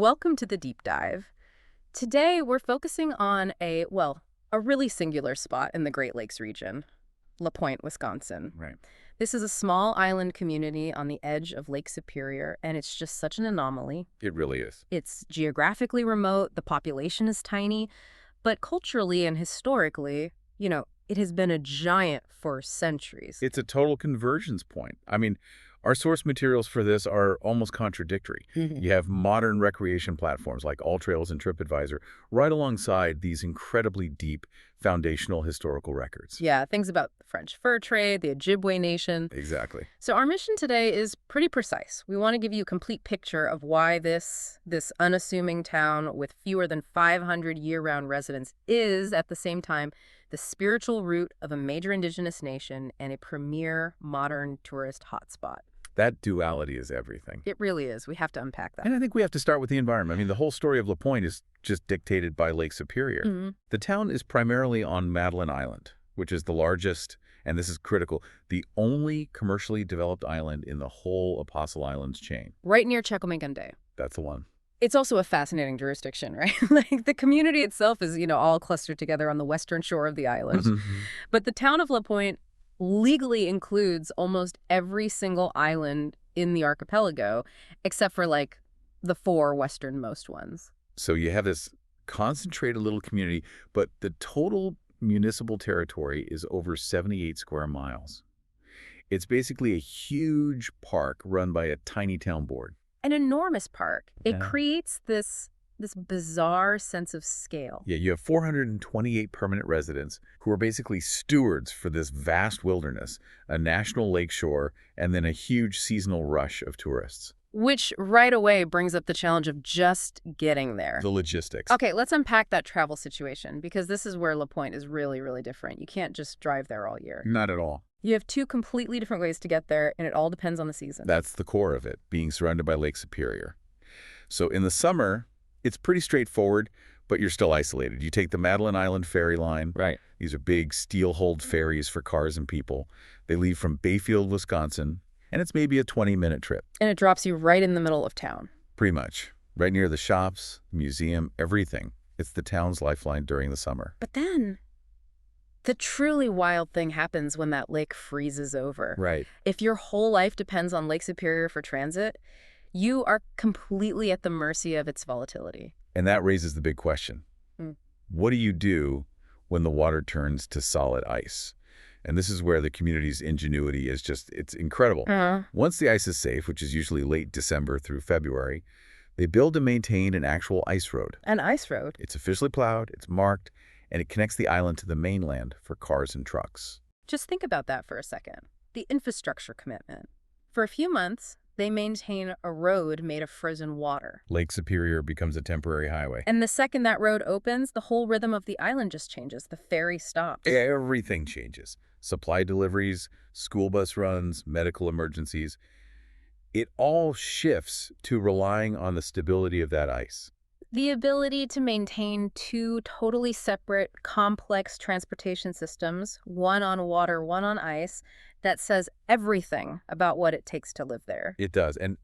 Welcome to the deep dive. Today, we're focusing on a really singular spot in the Great Lakes region, La Pointe, Wisconsin. Right. This is a small island community on the edge of Lake Superior, and it's just such an anomaly. It really is. It's geographically remote, the population is tiny, but culturally and historically, it has been a giant for centuries. It's a total convergence point. I mean, our source materials for this are almost contradictory. You have modern recreation platforms like AllTrails and TripAdvisor right alongside these incredibly deep foundational historical records. Yeah, things about the French fur trade, the Ojibwe nation. Exactly. So our mission today is pretty precise. We want to give you a complete picture of why this unassuming town with fewer than 500 year-round residents is, at the same time, the spiritual root of a major indigenous nation and a premier modern tourist hotspot. That duality is everything. It really is. We have to unpack that. And I think we have to start with the environment. I mean, the whole story of La Pointe is just dictated by Lake Superior. The town is primarily on Madeline Island, which is the largest, and this is critical, the only commercially developed island in the whole Apostle Islands chain. Right near Chequamegonde. That's the one. It's also a fascinating jurisdiction, right? Like the community itself is, all clustered together on the western shore of the island. But the town of La Pointe legally includes almost every single island in the archipelago, except for the four westernmost ones. So you have this concentrated little community, but the total municipal territory is over 78 square miles. It's basically a huge park run by a tiny town board. An enormous park. It Yeah. creates this bizarre sense of scale. Yeah, you have 428 permanent residents who are basically stewards for this vast wilderness, a national lakeshore, and then a huge seasonal rush of tourists. Which right away brings up the challenge of just getting there. The logistics. Okay, let's unpack that travel situation, because this is where La Pointe is really, really different. You can't just drive there all year. Not at all. You have two completely different ways to get there, and it all depends on the season. That's the core of it, being surrounded by Lake Superior. So in the summer, it's pretty straightforward, but you're still isolated. You take the Madeline Island ferry line. Right. These These are big steel-hulled ferries for cars and people. They leave from Bayfield, Wisconsin, and it's maybe a 20-minute trip. And it drops you right in the middle of town. Pretty much. Right near the shops, museum, everything. It's the town's lifeline during the summer. But then, the truly wild thing happens when that lake freezes over. Right. If your whole life depends on Lake Superior for transit, you are completely at the mercy of its volatility. And that raises the big question. What do you do when the water turns to solid ice? And this is where the community's ingenuity is it's incredible. Once the ice is safe, which is usually late December through February, they build and maintain an actual ice road. An ice road. It's officially plowed, it's marked, and it connects the island to the mainland for cars and trucks. Just think about that for a second. The infrastructure commitment. For a few months, they maintain a road made of frozen water. Lake Superior becomes a temporary highway. And the second that road opens, the whole rhythm of the island just changes. The ferry stops. Everything changes. Supply deliveries, school bus runs, medical emergencies. It all shifts to relying on the stability of that ice. The ability to maintain two totally separate, complex transportation systems, one on water, one on ice, that says everything about what it takes to live there. It does. And,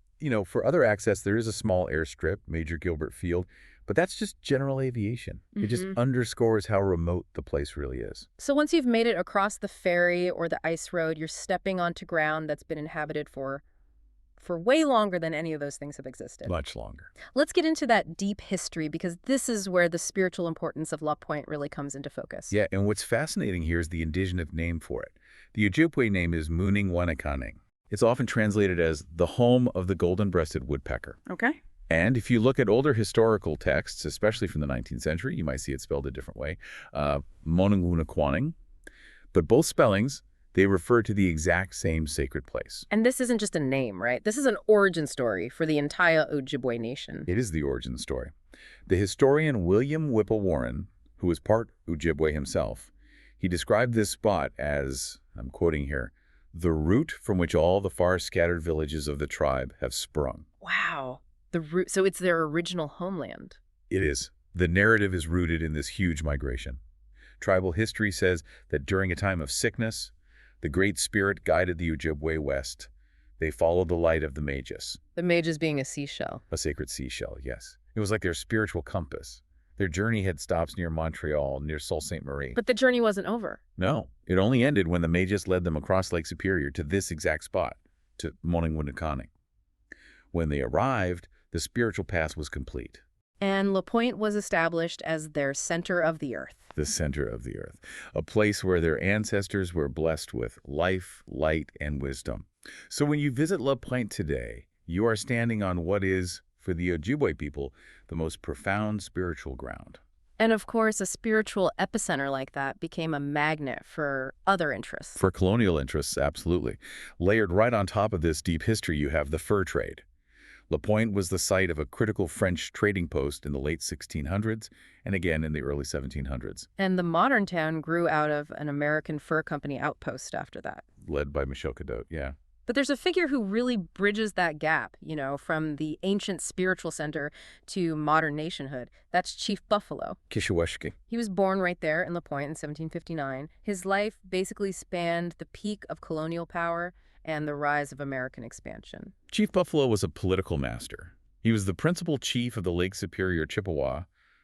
for other access, there is a small airstrip, Major Gilbert Field, but that's just general aviation. It just underscores how remote the place really is. So once you've made it across the ferry or the ice road, you're stepping onto ground that's been inhabited for way longer than any of those things have existed. Much longer. Let's get into that deep history, because this is where the spiritual importance of La Pointe really comes into focus. Yeah, and what's fascinating here is the indigenous name for it. The Ojibwe name is Mooningwanekaaning. It's often translated as the home of the golden-breasted woodpecker. Okay. And if you look at older historical texts, especially from the 19th century, you might see it spelled a different way, Mooningwanekaaning. But both spellings, they refer to the exact same sacred place. And this isn't just a name, right? This is an origin story for the entire Ojibwe nation. It is the origin story. The historian William Whipple Warren, who was part Ojibwe himself, he described this spot as, I'm quoting here, the root from which all the far scattered villages of the tribe have sprung. Wow. The root. So it's their original homeland. It is. The narrative is rooted in this huge migration. Tribal history says that during a time of sickness, the Great Spirit guided the Ojibwe west. They followed the light of the Magus. The Magus being a seashell. A sacred seashell, yes. It was like their spiritual compass. Their journey had stops near Montreal, near Sault Ste. Marie. But the journey wasn't over. No, it only ended when the Magus led them across Lake Superior to this exact spot, to Mooningwanekaaning. When they arrived, the spiritual path was complete. And La Pointe was established as their center of the earth. The center of the earth, a place where their ancestors were blessed with life, light, and wisdom. So when you visit La Pointe today, you are standing on what is, for the Ojibwe people, the most profound spiritual ground. And of course, a spiritual epicenter like that became a magnet for other interests. For colonial interests, absolutely. Layered right on top of this deep history, you have the fur trade. La Pointe was the site of a critical French trading post in the late 1600s and again in the early 1700s. And the modern town grew out of an American fur company outpost after that. Led by Michel Cadot, yeah. But there's a figure who really bridges that gap, from the ancient spiritual center to modern nationhood. That's Chief Buffalo. Kishawashki. He was born right there in La Pointe in 1759. His life basically spanned the peak of colonial power and the rise of American expansion. Chief Buffalo was a political master. He was the principal chief of the Lake Superior Chippewa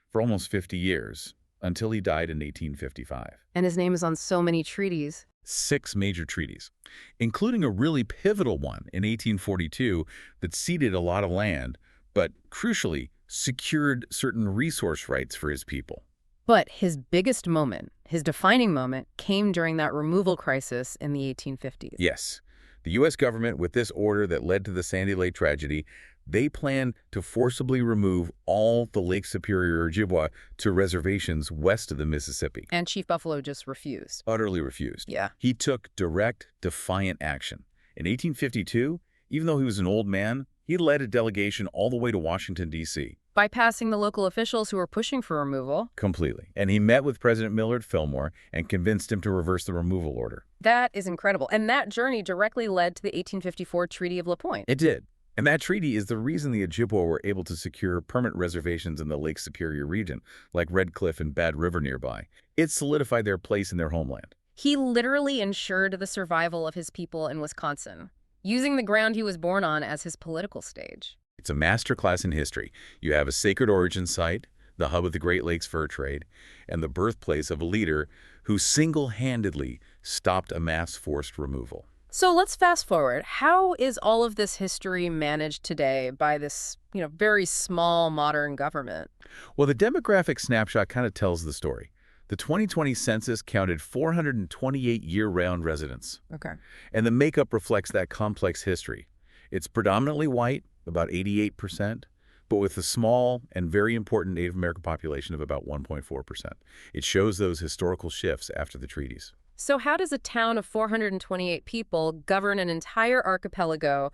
for almost 50 years, until he died in 1855. And his name is on so many treaties. 6 major treaties, including a really pivotal one in 1842 that ceded a lot of land, but crucially secured certain resource rights for his people. But his biggest moment, his defining moment, came during that removal crisis in the 1850s. Yes. The U.S. government, with this order that led to the Sandy Lake tragedy, they planned to forcibly remove all the Lake Superior Ojibwe to reservations west of the Mississippi. And Chief Buffalo just refused. Utterly refused. Yeah. He took direct, defiant action. In 1852, even though he was an old man, he led a delegation all the way to Washington, D.C. Bypassing the local officials who were pushing for removal. Completely. And he met with President Millard Fillmore and convinced him to reverse the removal order. That is incredible. And that journey directly led to the 1854 Treaty of La Pointe. It did. And that treaty is the reason the Ojibwe were able to secure permanent reservations in the Lake Superior region, like Red Cliff and Bad River nearby. It solidified their place in their homeland. He literally ensured the survival of his people in Wisconsin, using the ground he was born on as his political stage. It's a masterclass in history. You have a sacred origin site, the hub of the Great Lakes fur trade, and the birthplace of a leader who single-handedly stopped a mass forced removal. So let's fast forward. How is all of this history managed today by this, very small modern government? Well, the demographic snapshot kind of tells the story. The 2020 census counted 428 year-round residents. Okay. And the makeup reflects that complex history. It's predominantly white, about 88%, but with a small and very important Native American population of about 1.4%. It shows those historical shifts after the treaties. So how does a town of 428 people govern an entire archipelago,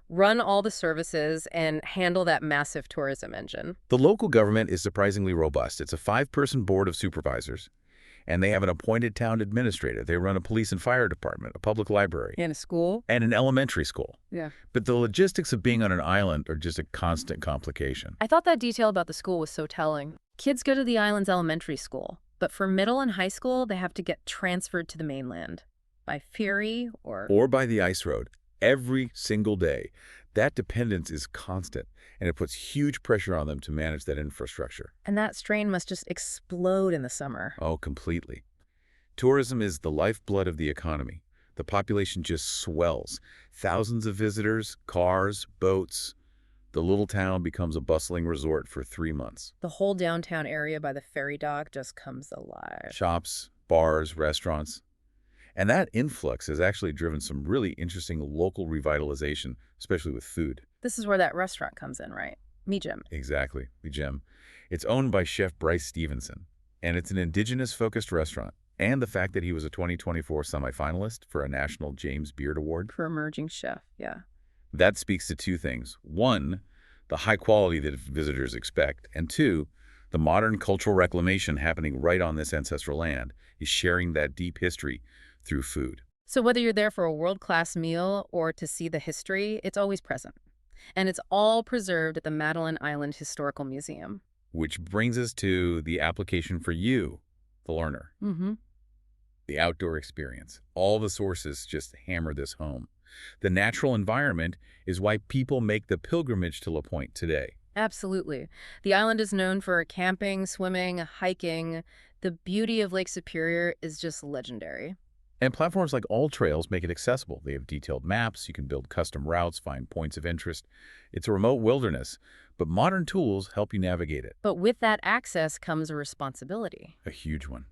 run all the services, and handle that massive tourism engine? The local government is surprisingly robust. It's a 5-person board of supervisors, and they have an appointed town administrator. They run a police and fire department, a public library. And a school? And an elementary school. Yeah. But the logistics of being on an island are just a constant complication. I thought that detail about the school was so telling. Kids go to the island's elementary school, but for middle and high school, they have to get transferred to the mainland by ferry or by the ice road every single day. That dependence is constant, and it puts huge pressure on them to manage that infrastructure. And that strain must just explode in the summer. Oh, completely. Tourism is the lifeblood of the economy. The population just swells. Thousands of visitors, cars, boats. The little town becomes a bustling resort for 3 months. The whole downtown area by the ferry dock just comes alive. Shops, bars, restaurants. And that influx has actually driven some really interesting local revitalization, especially with food. This is where that restaurant comes in, right? Mijim. Exactly, Mijim. It's owned by Chef Bryce Stevenson, and it's an indigenous-focused restaurant. And the fact that he was a 2024 semifinalist for a National James Beard Award. For emerging chef, yeah. That speaks to 2 things. 1, the high quality that visitors expect, and 2, the modern cultural reclamation happening right on this ancestral land is sharing that deep history through food. So whether you're there for a world-class meal or to see the history, it's always present. And it's all preserved at the Madeline Island Historical Museum. Which brings us to the application for you, the learner. Mm-hmm. The outdoor experience. All the sources just hammer this home. The natural environment is why people make the pilgrimage to La Pointe today. Absolutely. The island is known for camping, swimming, hiking. The beauty of Lake Superior is just legendary. And platforms like All Trails make it accessible. They have detailed maps, you can build custom routes, find points of interest. It's a remote wilderness, but modern tools help you navigate it. But with that access comes a responsibility. A huge one.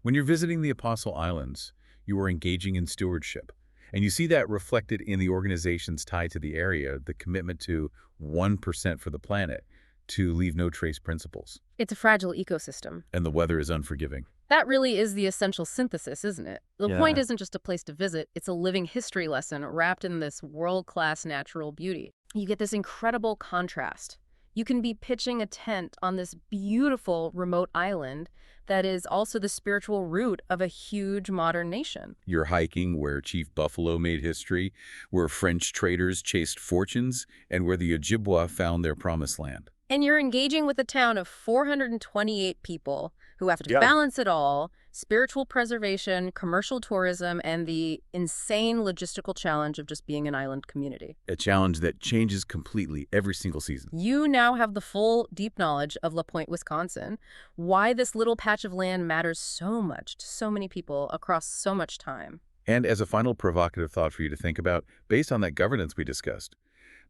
When you're visiting the Apostle Islands, you are engaging in stewardship. And you see that reflected in the organizations tied to the area, the commitment to 1% for the planet, to leave no trace principles. It's a fragile ecosystem. And the weather is unforgiving. That really is the essential synthesis, isn't it? The Yeah. point isn't just a place to visit, it's a living history lesson wrapped in this world-class natural beauty. You get this incredible contrast. You can be pitching a tent on this beautiful remote island that is also the spiritual root of a huge modern nation. You're hiking where Chief Buffalo made history, where French traders chased fortunes, and where the Ojibwe found their promised land. And you're engaging with a town of 428 people who have to Yeah. balance it all: spiritual preservation, commercial tourism, and the insane logistical challenge of just being an island community. A challenge that changes completely every single season. You now have the full, deep knowledge of La Pointe, Wisconsin, why this little patch of land matters so much to so many people across so much time. And as a final provocative thought for you to think about, based on that governance we discussed,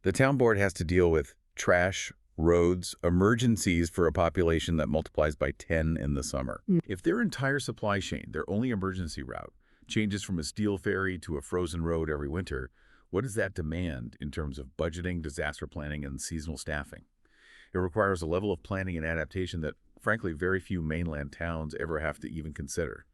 the town board has to deal with trash, roads, emergencies for a population that multiplies by 10 in the summer. If their entire supply chain, their only emergency route, changes from a steel ferry to a frozen road every winter, what does that demand in terms of budgeting, disaster planning, and seasonal staffing? It requires a level of planning and adaptation that, frankly, very few mainland towns ever have to even consider.